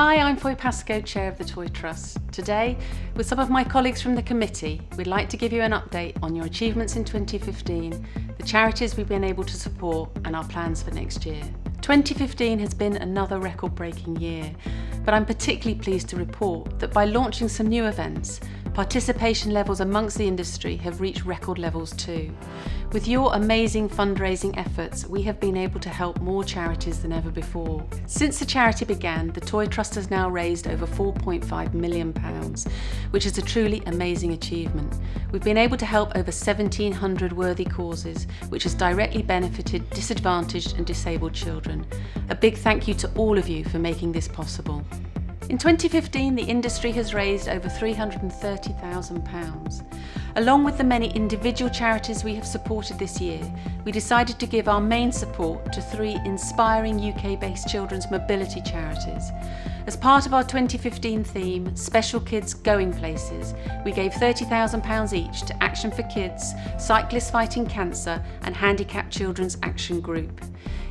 Hi, I'm Foy Pascoe, Chair of the Toy Trust. Today, with some of my colleagues from the committee, we'd like to give you an update on your achievements in 2015, the charities we've been able to support and our plans for next year. 2015 has been another record-breaking year, but I'm particularly pleased to report that by launching some new events, participation levels amongst the industry have reached record levels too. With your amazing fundraising efforts, we have been able to help more charities than ever before. Since the charity began, the Toy Trust has now raised over £4.5 million, which is a truly amazing achievement. We've been able to help over 1,700 worthy causes, which has directly benefited disadvantaged and disabled children. A big thank you to all of you for making this possible. In 2015, the industry has raised over £330,000. Along with the many individual charities we have supported this year, we decided to give our main support to 3 inspiring UK-based children's mobility charities. As part of our 2015 theme, Special Kids Going Places, we gave £30,000 each to Action for Kids, Cyclists Fighting Cancer and Handicapped Children's Action Group.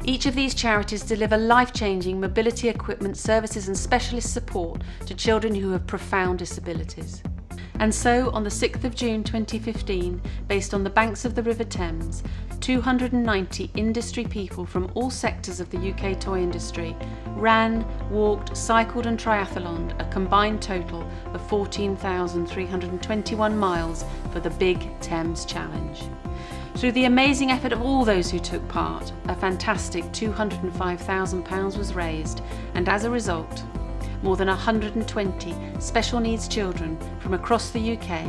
Each of these charities deliver life-changing mobility equipment, services and specialist support to children who have profound disabilities. And so, on the 6th of June 2015, based on the banks of the River Thames, 290 industry people from all sectors of the UK toy industry ran, walked, cycled and triathloned a combined total of 14,321 miles for the Big Thames Challenge. Through the amazing effort of all those who took part, a fantastic £205,000 was raised, and as a result, more than 120 special needs children from across the UK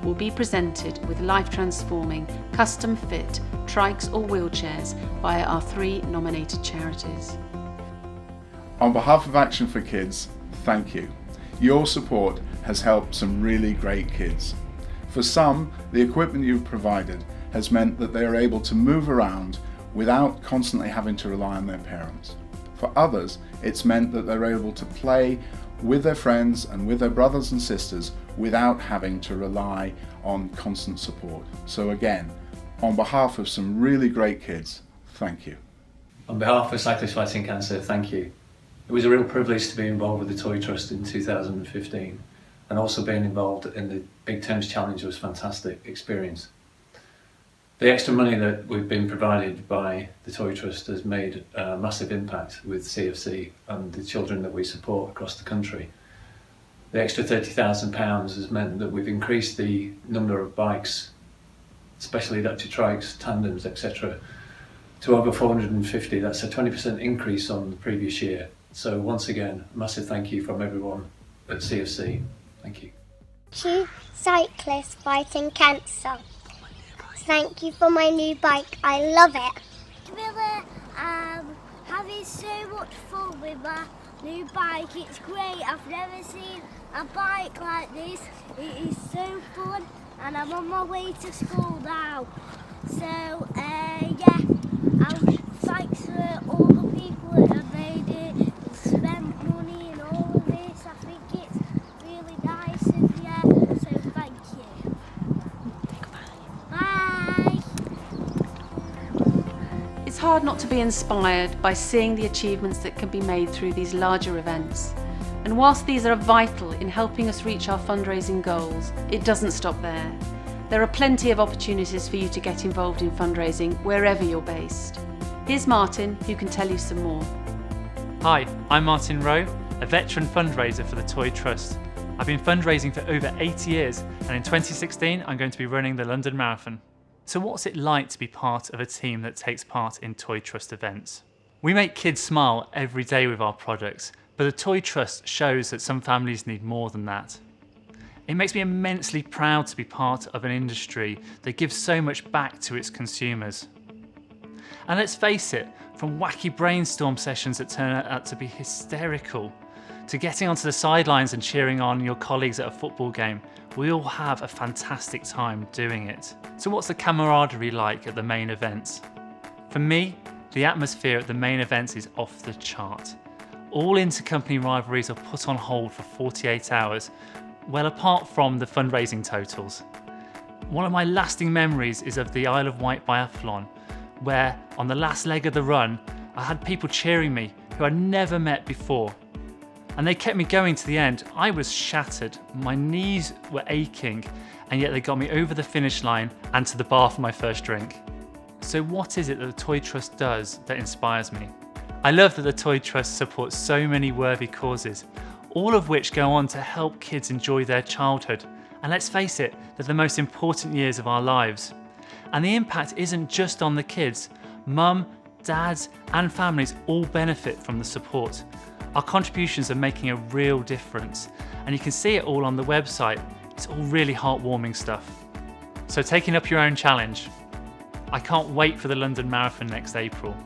will be presented with life-transforming, custom-fit trikes or wheelchairs via our 3 nominated charities. On behalf of Action for Kids, thank you. Your support has helped some really great kids. For some, the equipment you've provided has meant that they are able to move around without constantly having to rely on their parents. For others, it's meant that they're able to play with their friends and with their brothers and sisters without having to rely on constant support. So again, on behalf of some really great kids, thank you. On behalf of Cyclists Fighting Cancer, thank you. It was a real privilege to be involved with the Toy Trust in 2015, and also being involved in the Big Thames Challenge was a fantastic experience. The extra money that we've been provided by the Toy Trust has made a massive impact with CFC and the children that we support across the country. The extra £30,000 has meant that we've increased the number of bikes, especially electric trikes, tandems, etc., to over 450. That's a 20% increase on the previous year. So once again, a massive thank you from everyone at CFC. Thank you. To Cyclists Fighting Cancer. Thank you for my new bike, I love it. Really having so much fun with my new bike, it's great. I've never seen a bike like this. It is so fun and I'm on my way to school now. So yeah, thanks for all the people that have made it, spent money and all of this. I think it's really nice of you, so thank you. It's hard not to be inspired by seeing the achievements that can be made through these larger events. And whilst these are vital in helping us reach our fundraising goals, it doesn't stop there. There are plenty of opportunities for you to get involved in fundraising wherever you're based. Here's Martin, who can tell you some more. Hi, I'm Martin Rowe, a veteran fundraiser for the Toy Trust. I've been fundraising for over 8 years, and in 2016 I'm going to be running the London Marathon. So what's it like to be part of a team that takes part in Toy Trust events? We make kids smile every day with our products, but the Toy Trust shows that some families need more than that. It makes me immensely proud to be part of an industry that gives so much back to its consumers. And let's face it, from wacky brainstorm sessions that turn out to be hysterical, to getting onto the sidelines and cheering on your colleagues at a football game, we all have a fantastic time doing it. So what's the camaraderie like at the main events? For me, the atmosphere at the main events is off the chart. All intercompany rivalries are put on hold for 48 hours, well apart from the fundraising totals. One of my lasting memories is of the Isle of Wight biathlon, where on the last leg of the run, I had people cheering me who I'd never met before. and they kept me going to the end. I was shattered, my knees were aching, and yet they got me over the finish line and to the bar for my first drink. So what is it that the Toy Trust does that inspires me? I love that the Toy Trust supports so many worthy causes, all of which go on to help kids enjoy their childhood. And let's face it, they're the most important years of our lives. And the impact isn't just on the kids. Mum, dads and families all benefit from the support. Our contributions are making a real difference, and you can see it all on the website. It's all really heartwarming stuff. So taking up your own challenge. I can't wait for the London Marathon next April.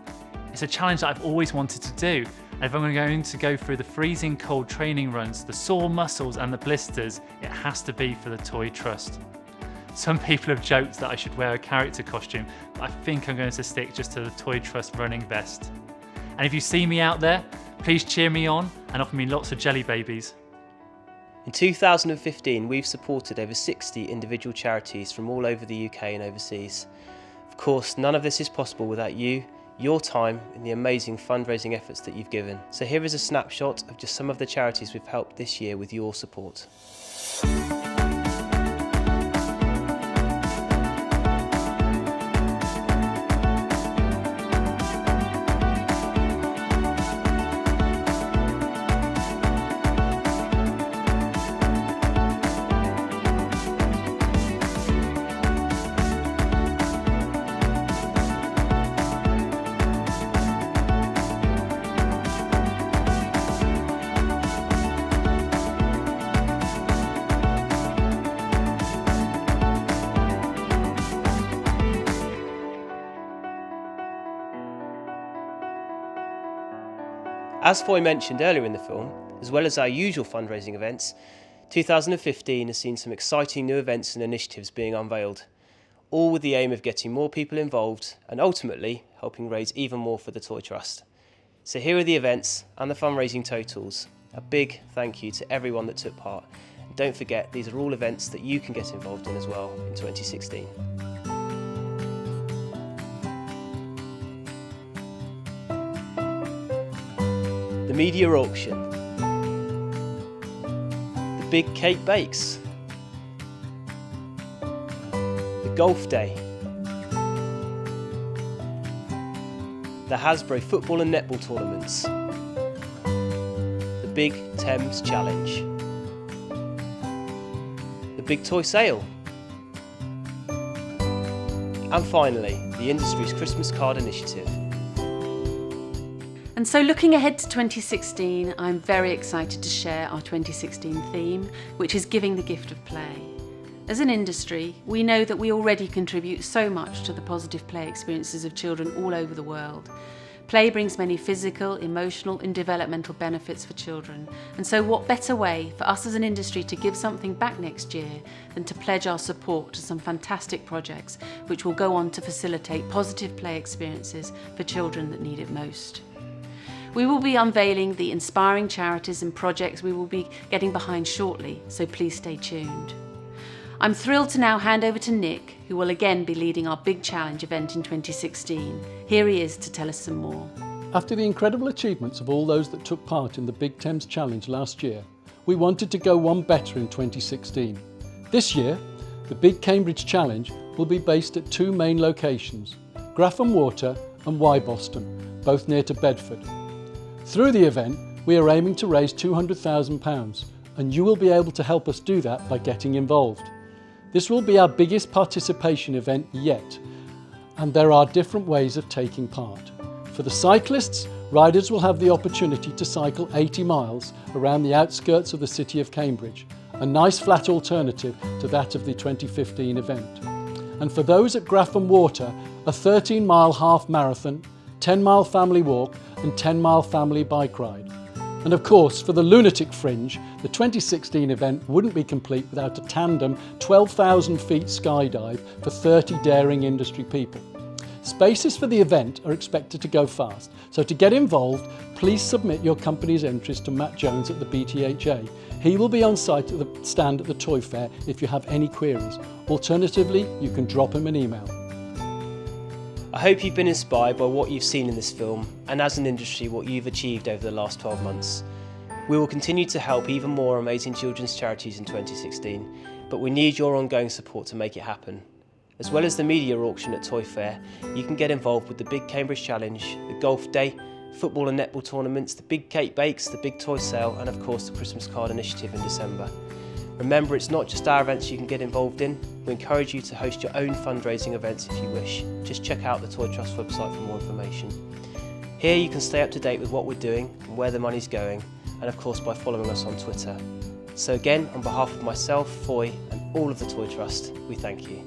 It's a challenge that I've always wanted to do, and if I'm going to go through the freezing cold training runs, the sore muscles and the blisters, it has to be for the Toy Trust. Some people have joked that I should wear a character costume, but I think I'm going to stick just to the Toy Trust running vest. And if you see me out there, please cheer me on and offer me lots of jelly babies. In 2015, we've supported over 60 individual charities from all over the UK and overseas. Of course, none of this is possible without you, your time, and the amazing fundraising efforts that you've given. So here is a snapshot of just some of the charities we've helped this year with your support. As Foy mentioned earlier in the film, as well as our usual fundraising events, 2015 has seen some exciting new events and initiatives being unveiled, all with the aim of getting more people involved and ultimately helping raise even more for the Toy Trust. So here are the events and the fundraising totals. A big thank you to everyone that took part. And don't forget, these are all events that you can get involved in as well in 2016. The media auction, the big cake bakes, the golf day, the Hasbro football and netball tournaments, the Big Thames Challenge, the big toy sale, and finally, the industry's Christmas card initiative. And so looking ahead to 2016, I'm very excited to share our 2016 theme, which is giving the gift of play. As an industry, we know that we already contribute so much to the positive play experiences of children all over the world. Play brings many physical, emotional and developmental benefits for children. And so what better way for us as an industry to give something back next year than to pledge our support to some fantastic projects which will go on to facilitate positive play experiences for children that need it most. We will be unveiling the inspiring charities and projects we will be getting behind shortly, so please stay tuned. I'm thrilled to now hand over to Nick, who will again be leading our Big Challenge event in 2016. Here he is to tell us some more. After the incredible achievements of all those that took part in the Big Thames Challenge last year, we wanted to go one better in 2016. This year, the Big Cambridge Challenge will be based at two main locations, Grafham Water and Boston, both near to Bedford. Through the event, we are aiming to raise £200,000, and you will be able to help us do that by getting involved. This will be our biggest participation event yet, and there are different ways of taking part. For the cyclists, riders will have the opportunity to cycle 80 miles around the outskirts of the city of Cambridge, a nice flat alternative to that of the 2015 event. And for those at Grafham Water, a 13-mile half marathon, 10-mile family walk and 10-mile family bike ride. And of course, for the Lunatic Fringe, the 2016 event wouldn't be complete without a tandem 12,000 feet skydive for 30 daring industry people. Spaces for the event are expected to go fast, so to get involved, please submit your company's entries to Matt Jones at the BTHA. He will be on site at the stand at the Toy Fair if you have any queries. Alternatively, you can drop him an email. I hope you've been inspired by what you've seen in this film and as an industry what you've achieved over the last 12 months. We will continue to help even more amazing children's charities in 2016, but we need your ongoing support to make it happen. As well as the media auction at Toy Fair, you can get involved with the Big Cambridge Challenge, the Golf Day, football and netball tournaments, the Big Cake Bakes, the Big Toy Sale, and of course the Christmas Card Initiative in December. Remember, it's not just our events you can get involved in. We encourage you to host your own fundraising events if you wish. Just check out the Toy Trust website for more information. Here you can stay up to date with what we're doing and where the money's going, and of course by following us on Twitter. So again, on behalf of myself, Foy, and all of the Toy Trust, we thank you.